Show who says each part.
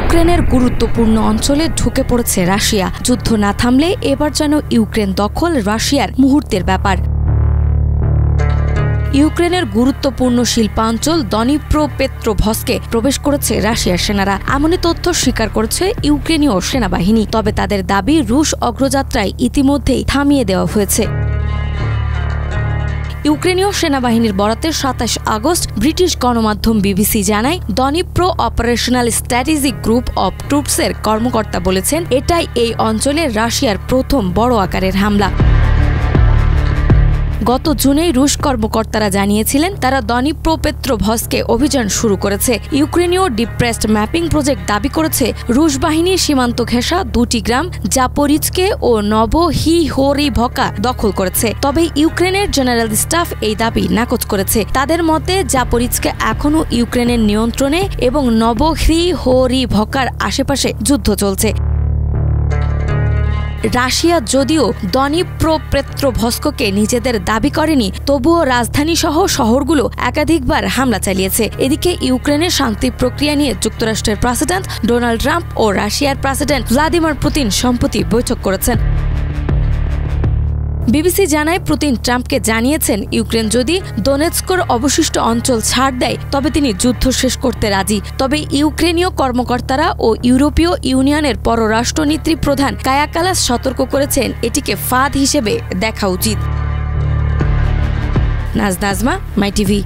Speaker 1: ইউক্রেনের গুরুত্বপূর্ণ অঞ্চলে ঢুকে পড়েছে রাশিয়া। যুদ্ধ না থামলে এবার যেন ইউক্রেন দখল রাশিয়ার মুহূর্তের ব্যাপার। ইউক্রেনের গুরুত্বপূর্ণ শিল্পাঞ্চল দনিপ্রোপেত্রোভস্কে প্রবেশ করেছে রাশিয়ার সেনারা, এমনই তথ্য স্বীকার করেছে ইউক্রেনীয় সেনাবাহিনী। তবে তাদের দাবি রুশ অগ্রযাত্রায় ইতিমধ্যেই থামিয়ে দেওয়া হয়েছে। ইউক্রেনীয় সেনাবাহিনীর বরাতে ২৭ আগস্ট ব্রিটিশ গণমাধ্যম বিবিসি জানায়, Dnipro operational strategic group of ট্রুপসের কর্মকর্তা বলেছেন, এটাই এই অঞ্চলে রাশিয়ার প্রথম বড় আকারের হামলা। গত জুনেই রুশ কর্মকর্তারা জানিয়েছিলেন তারা দনিপ্রোপেত্রোভস্কে অভিযান শুরু করেছে। ইউক্রেনীয় ডিপ্রেসড ম্যাপিং প্রজেক্ট দাবি করেছে রুশ বাহিনীর সীমান্ত ঘেঁষা দুটি গ্রাম জাপোরিজকে ও নভোহিহোরিভকা দখল করেছে। তবে ইউক্রেনের জেনারেল স্টাফ এই দাবি নাকচ করেছে। তাদের মতে জাপোরিজকে এখনও ইউক্রেনের নিয়ন্ত্রণে এবং নভোহিহোরিভকার আশেপাশে যুদ্ধ চলছে। রাশিয়া যদিও দনিপ্রোপেত্রোভস্ককে নিজেদের দাবি করেনি, তবুও রাজধানী সহ শহরগুলো একাধিকবার হামলা চালিয়েছে। এদিকে ইউক্রেনের শান্তি প্রক্রিয়া নিয়ে যুক্তরাষ্ট্রের প্রেসিডেন্ট ডোনাল্ড ট্রাম্প ও রাশিয়ার প্রেসিডেন্ট ভ্লাদিমির পুতিন সম্প্রতি বৈঠক করেছেন। বিবিসি জানায়, পুতিন ট্রাম্পকে জানিয়েছেন ইউক্রেন যদি দোনেৎস্কর অবশিষ্ট অঞ্চল ছাড় দেয় তবে তিনি যুদ্ধ শেষ করতে রাজি। তবে ইউক্রেনীয় কর্মকর্তারা ও ইউরোপীয় ইউনিয়নের পররাষ্ট্রনীতি প্রধান কায়া কালাস সতর্ক করেছেন এটিকে ফাঁদ হিসেবে দেখা উচিত। নাজমা, মাই টিভি।